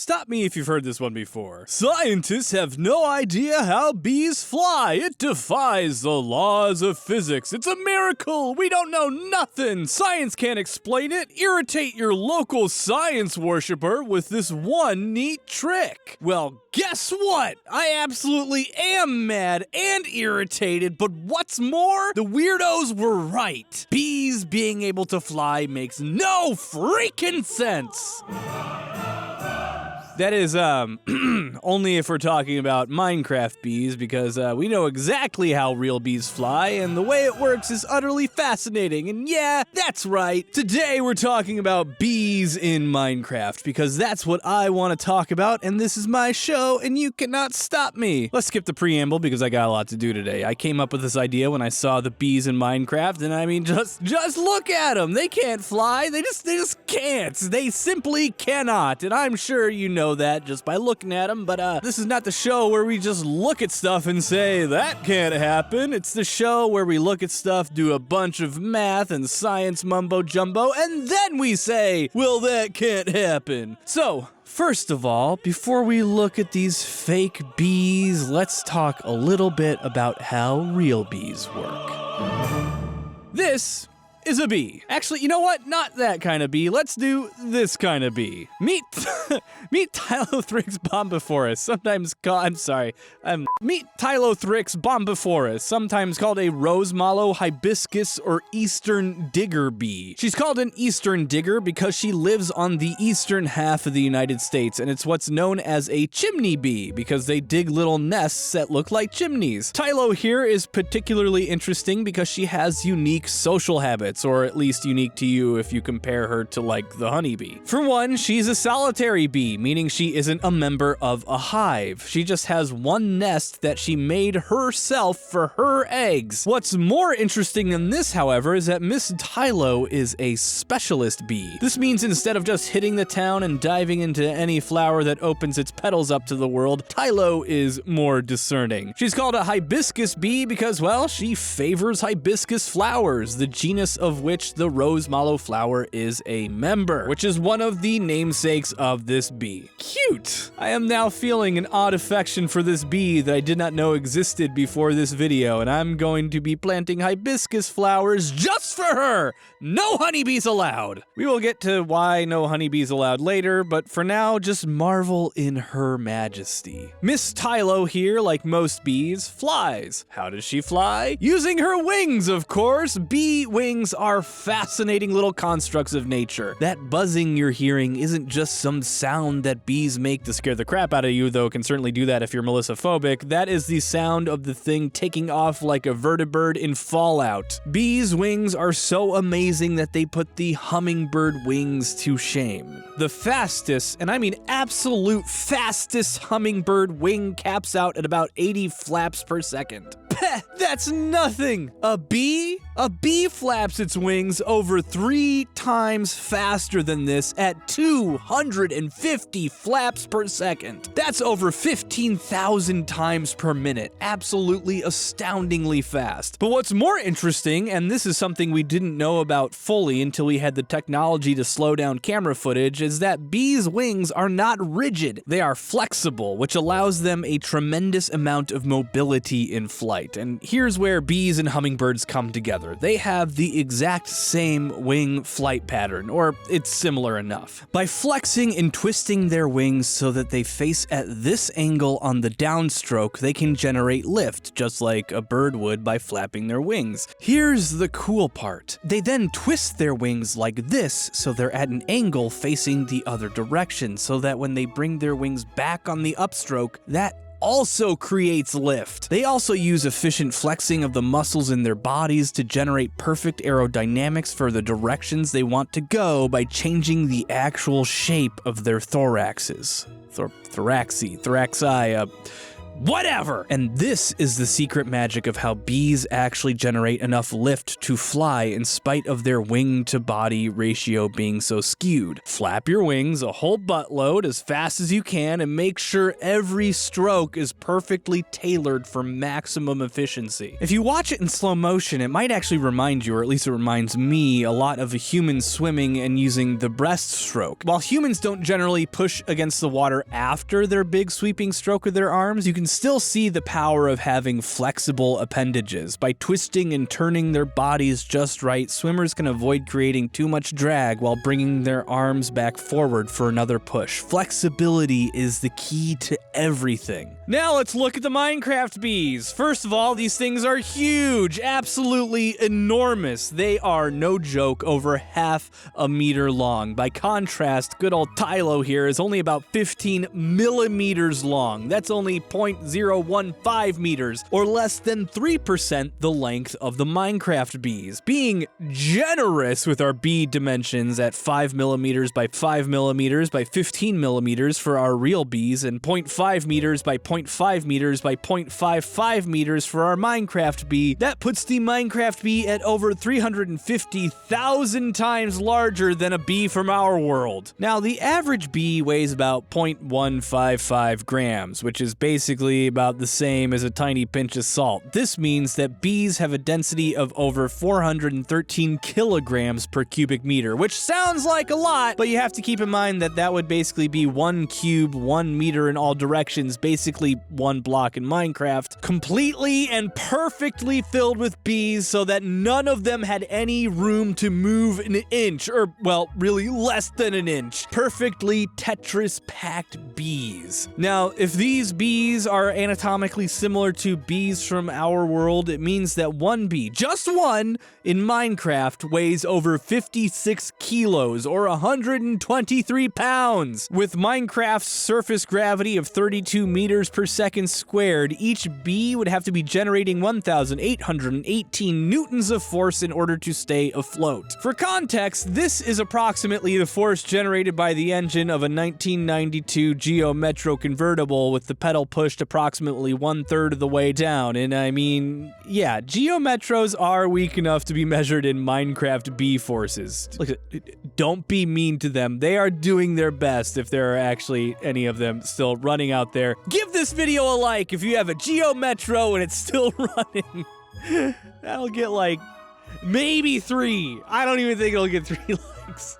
Stop me if you've heard this one before. Scientists have no idea how bees fly. It defies the laws of physics. It's a miracle. We don't know nothing. Science can't explain it. Irritate your local science worshiper with this one neat trick. Well, guess what? I absolutely am mad and irritated, but what's more, the weirdos were right. Bees being able to fly makes no freaking sense. That is, only if we're talking about Minecraft bees, because we know exactly how real bees fly, and the way it works is utterly fascinating. And yeah, that's right. Today we're talking about bees in Minecraft, because that's what I want to talk about, and this is my show, and you cannot stop me. Let's skip the preamble, because I got a lot to do today. I came up with this idea when I saw the bees in Minecraft, and I mean, just look at them. They can't fly. They just can't. They simply cannot, and I'm sure you know that just by looking at them, but this is not the show where we just look at stuff and say, that can't happen. It's the show where we look at stuff, do a bunch of math and science mumbo jumbo, and then we say, well, that can't happen. So, first of all, before we look at these fake bees, let's talk a little bit about how real bees work. This is a bee. Actually, you know what? Not that kind of bee. Let's do this kind of bee. Meet Tylothrix bombiforus, sometimes called, meet Tylothrix bombiforus, sometimes called a rose mallow, hibiscus, or eastern digger bee. She's called an eastern digger because she lives on the eastern half of the United States, and it's what's known as a chimney bee because they dig little nests that look like chimneys. Tylo here is particularly interesting because she has unique social habits, or at least unique to you if you compare her to, like, the honeybee. For one, she's a solitary bee, meaning she isn't a member of a hive. She just has one nest that she made herself for her eggs. What's more interesting than this, however, is that Miss Tylo is a specialist bee. This means instead of just hitting the town and diving into any flower that opens its petals up to the world, Tylo is more discerning. She's called a hibiscus bee because, well, she favors hibiscus flowers, the genus of which the rose mallow flower is a member, which is one of the namesakes of this bee. Cute! I am now feeling an odd affection for this bee that I did not know existed before this video, and I'm going to be planting hibiscus flowers just for her! No honeybees allowed! We will get to why no honeybees allowed later, but for now, just marvel in her majesty. Miss Tylo here, like most bees, flies. How does she fly? Using her wings, of course! Bee wings are fascinating little constructs of nature. That buzzing you're hearing isn't just some sound that bees make to scare the crap out of you, though it can certainly do that if you're melissophobic. That is the sound of the thing taking off like a vertibird in Fallout. Bees' wings are so amazing that they put the hummingbird wings to shame. The fastest, and I mean absolute fastest hummingbird wing caps out at about 80 flaps per second. Peh, that's nothing! A bee flaps its wings over 3 times faster than this at 250 flaps per second. That's over 15,000 times per minute. Absolutely astoundingly fast. But what's more interesting, and this is something we didn't know about fully until we had the technology to slow down camera footage, is that bees' wings are not rigid. They are flexible, which allows them a tremendous amount of mobility in flight. And here's where bees and hummingbirds come together. They have the exact same wing flight pattern, or it's similar enough. By flexing and twisting their wings so that they face at this angle on the downstroke, they can generate lift, just like a bird would by flapping their wings. Here's the cool part. They then twist their wings like this so they're at an angle facing the other direction, so that when they bring their wings back on the upstroke, that also creates lift. They also use efficient flexing of the muscles in their bodies to generate perfect aerodynamics for the directions they want to go by changing the actual shape of their thoraxes. Thoraxi, Whatever! And this is the secret magic of how bees actually generate enough lift to fly in spite of their wing-to-body ratio being so skewed. Flap your wings a whole buttload as fast as you can and make sure every stroke is perfectly tailored for maximum efficiency. If you watch it in slow motion, it might actually remind you, or at least it reminds me, a lot of a human swimming and using the breaststroke. While humans don't generally push against the water after their big sweeping stroke with their arms, you can still see the power of having flexible appendages. By twisting and turning their bodies just right, swimmers can avoid creating too much drag while bringing their arms back forward for another push. Flexibility is the key to everything. Now let's look at the Minecraft bees. First of all, these things are huge, absolutely enormous. They are, no joke, over half a meter long. By contrast, good old Tylo here is only about 15 millimeters long. That's only 0.015 meters, or less than 3% the length of the Minecraft bees. Being generous with our bee dimensions at 5 millimeters by 5 millimeters by 15 millimeters for our real bees, and 0.5 meters by 0.5 meters by 0.55 meters for our Minecraft bee, that puts the Minecraft bee at over 350,000 times larger than a bee from our world. Now, the average bee weighs about 0.155 grams, which is basically about the same as a tiny pinch of salt. This means that bees have a density of over 413 kilograms per cubic meter, which sounds like a lot, but you have to keep in mind that that would basically be 1 cube, 1 meter in all directions, basically 1 block in Minecraft, completely and perfectly filled with bees so that none of them had any room to move an inch, or, well, really less than an inch. Perfectly Tetris-packed bees. Now, if these bees are anatomically similar to bees from our world, it means that one bee, just one, in Minecraft weighs over 56 kilos, or 123 pounds. With Minecraft's surface gravity of 32 meters per second squared, each bee would have to be generating 1,818 newtons of force in order to stay afloat. For context, this is approximately the force generated by the engine of a 1992 Geo Metro convertible with the pedal pushed approximately 1/3 of the way down. And I mean, yeah, Geo Metros are weak enough to be measured in Minecraft bee forces. Look, don't be mean to them. They are doing their best, if there are actually any of them still running out there. Give this video a like if you have a Geo Metro and it's still running. That'll get like maybe 3. I don't even think it'll get 3 likes.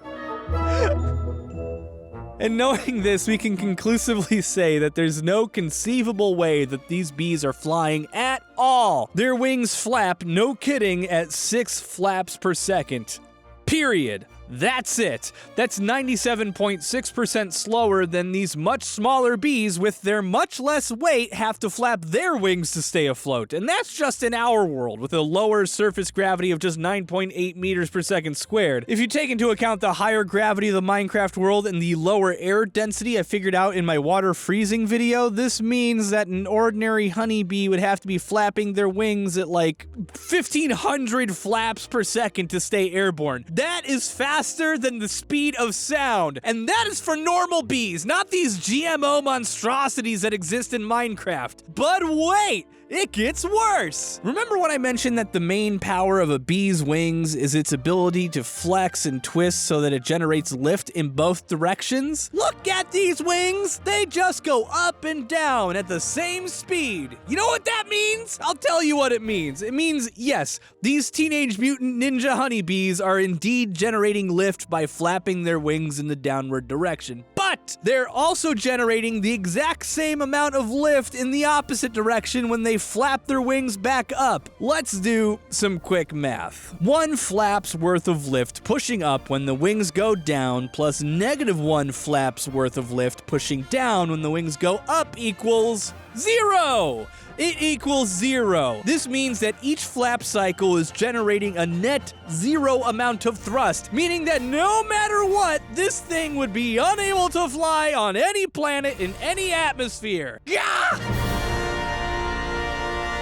And knowing this, we can conclusively say that there's no conceivable way that these bees are flying at all. Their wings flap, no kidding, at 6 flaps per second. Period. That's it. That's 97.6% slower than these much smaller bees with their much less weight have to flap their wings to stay afloat. And that's just in our world, with a lower surface gravity of just 9.8 meters per second squared. If you take into account the higher gravity of the Minecraft world and the lower air density I figured out in my water freezing video, this means that an ordinary honeybee would have to be flapping their wings at like 1,500 flaps per second to stay airborne. That is faster than the speed of sound. And that is for normal bees, not these GMO monstrosities that exist in Minecraft. But wait! It gets worse! Remember when I mentioned that the main power of a bee's wings is its ability to flex and twist so that it generates lift in both directions? Look at these wings! They just go up and down at the same speed. You know what that means? I'll tell you what it means. It means, yes, these Teenage Mutant Ninja honeybees are indeed generating lift by flapping their wings in the downward direction. But they're also generating the exact same amount of lift in the opposite direction when they flap their wings back up. Let's do some quick math. 1 flap's worth of lift pushing up when the wings go down plus -1 flap's worth of lift pushing down when the wings go up equals 0! It equals 0. This means that each flap cycle is generating a net 0 amount of thrust, meaning that no matter what, this thing would be unable to fly on any planet in any atmosphere. Gah!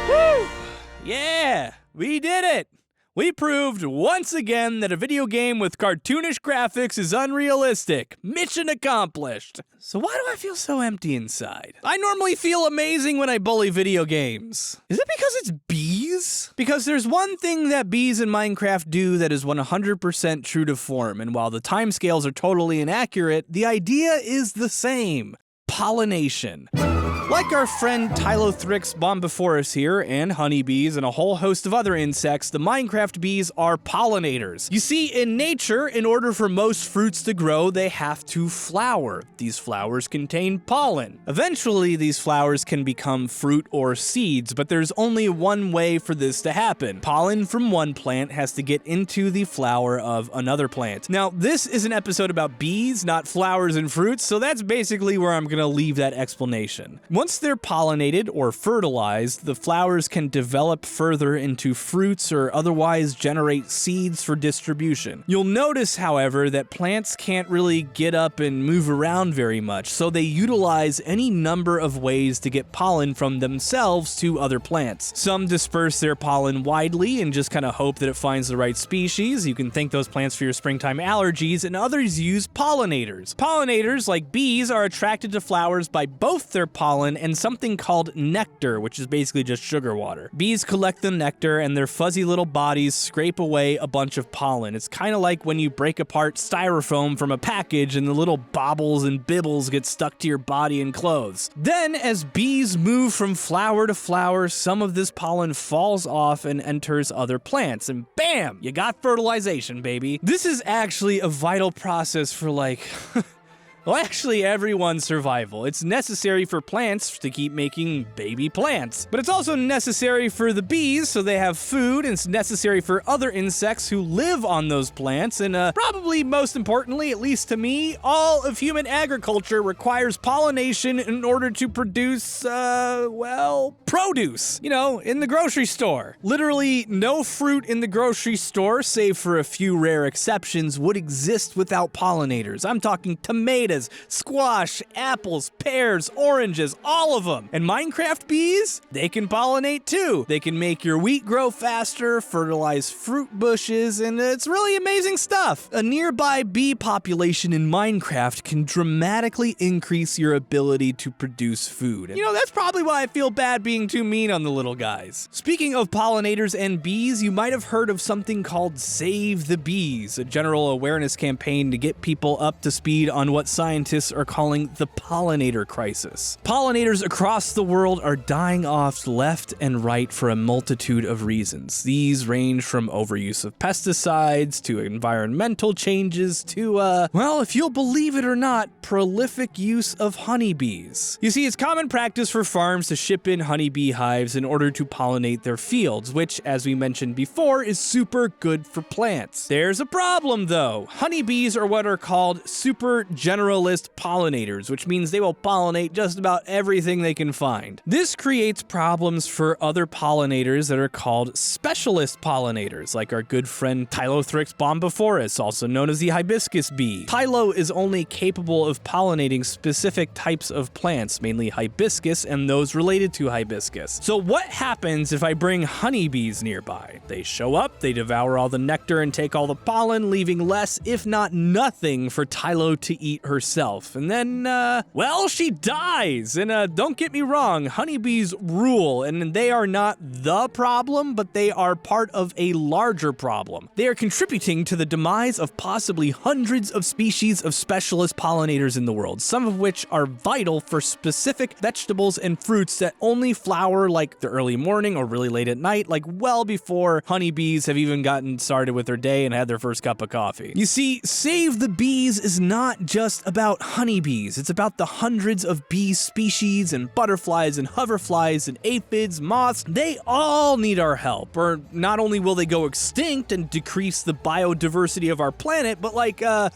Woo! Yeah, we did it. We proved once again that a video game with cartoonish graphics is unrealistic. Mission accomplished. So why do I feel so empty inside? I normally feel amazing when I bully video games. Is it because it's bees? Because there's one thing that bees in Minecraft do that is 100% true to form, and while the timescales are totally inaccurate, the idea is the same. Pollination. Like our friend Theorists bombivorous here, and honeybees and a whole host of other insects, the Minecraft bees are pollinators. You see, in nature, in order for most fruits to grow, they have to flower. These flowers contain pollen. Eventually, these flowers can become fruit or seeds, but there's only one way for this to happen. Pollen from one plant has to get into the flower of another plant. Now, this is an episode about bees, not flowers and fruits, so that's basically where I'm gonna leave that explanation. Once they're pollinated or fertilized, the flowers can develop further into fruits or otherwise generate seeds for distribution. You'll notice, however, that plants can't really get up and move around very much, so they utilize any number of ways to get pollen from themselves to other plants. Some disperse their pollen widely and just kind of hope that it finds the right species. You can thank those plants for your springtime allergies, and others use pollinators. Pollinators, like bees, are attracted to flowers by both their pollen and something called nectar, which is basically just sugar water. Bees collect the nectar and their fuzzy little bodies scrape away a bunch of pollen. It's kind of like when you break apart styrofoam from a package and the little baubles and bibbles get stuck to your body and clothes. Then, as bees move from flower to flower, some of this pollen falls off and enters other plants, and bam! You got fertilization, baby. This is actually a vital process for well, actually, everyone's survival. It's necessary for plants to keep making baby plants. But it's also necessary for the bees so they have food, and it's necessary for other insects who live on those plants, and probably most importantly, at least to me, all of human agriculture requires pollination in order to produce, produce. You know, in the grocery store. Literally, no fruit in the grocery store, save for a few rare exceptions, would exist without pollinators. I'm talking tomatoes, squash, apples, pears, oranges, all of them. And Minecraft bees, they can pollinate too. They can make your wheat grow faster, fertilize fruit bushes, and it's really amazing stuff. A nearby bee population in Minecraft can dramatically increase your ability to produce food. And, you know, that's probably why I feel bad being too mean on the little guys. Speaking of pollinators and bees, you might have heard of something called Save the Bees, a general awareness campaign to get people up to speed on what scientists are calling the pollinator crisis. Pollinators across the world are dying off left and right for a multitude of reasons. These range from overuse of pesticides to environmental changes to, well, if you'll believe it or not, prolific use of honeybees. You see, it's common practice for farms to ship in honeybee hives in order to pollinate their fields, which, as we mentioned before, is super good for plants. There's a problem, though. Honeybees are what are called super generalist pollinators, which means they will pollinate just about everything they can find. This creates problems for other pollinators that are called specialist pollinators, like our good friend Theorists bombivorous, also known as the hibiscus bee. Tylo is only capable of pollinating specific types of plants, mainly hibiscus and those related to hibiscus. So what happens if I bring honeybees nearby? They show up, they devour all the nectar and take all the pollen, leaving less, if not nothing, for Tylo to eat herself. And then, well, she dies. And don't get me wrong, honeybees rule, and they are not the problem, but they are part of a larger problem. They are contributing to the demise of possibly hundreds of species of specialist pollinators in the world, some of which are vital for specific vegetables and fruits that only flower like the early morning or really late at night, like well before honeybees have even gotten started with their day and had their first cup of coffee. You see, Save the Bees is not just about honeybees. It's about the hundreds of bee species and butterflies and hoverflies and aphids, moths. They all need our help. Or not only will they go extinct and decrease the biodiversity of our planet, but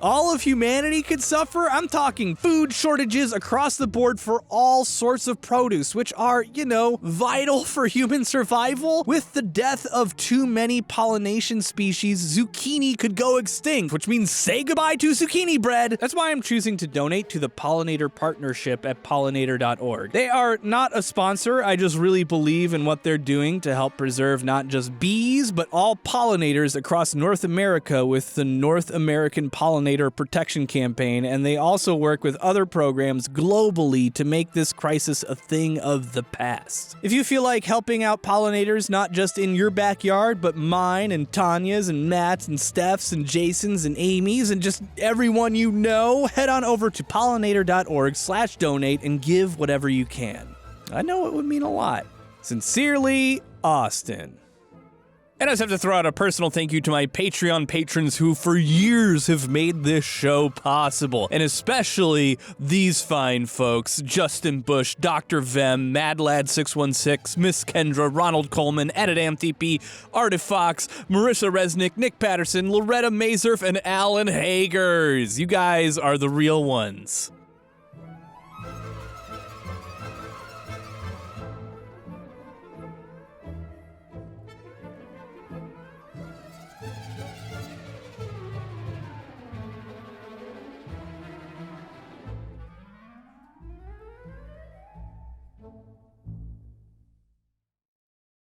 all of humanity could suffer. I'm talking food shortages across the board for all sorts of produce, which are, you know, vital for human survival. With the death of too many pollination species, zucchini could go extinct, which means say goodbye to zucchini bread. That's why I'm choosing choosing to donate to the Pollinator Partnership at pollinator.org. They are not a sponsor, I just really believe in what they're doing to help preserve not just bees, but all pollinators across North America with the North American Pollinator Protection Campaign, and they also work with other programs globally to make this crisis a thing of the past. If you feel like helping out pollinators not just in your backyard, but mine and Tanya's and Matt's and Steph's and Jason's and Amy's and just everyone you know, head on over to pollinator.org/donate and give whatever you can. I know it would mean a lot. Sincerely, Austin. And I just have to throw out a personal thank you to my Patreon patrons who for years have made this show possible. And especially these fine folks: Justin Bush, Dr. Vem, MadLad616, Miss Kendra, Ronald Coleman, EditAmTP, Artifox, Marissa Resnick, Nick Patterson, Loretta Mazurf, and Alan Hagers. You guys are the real ones.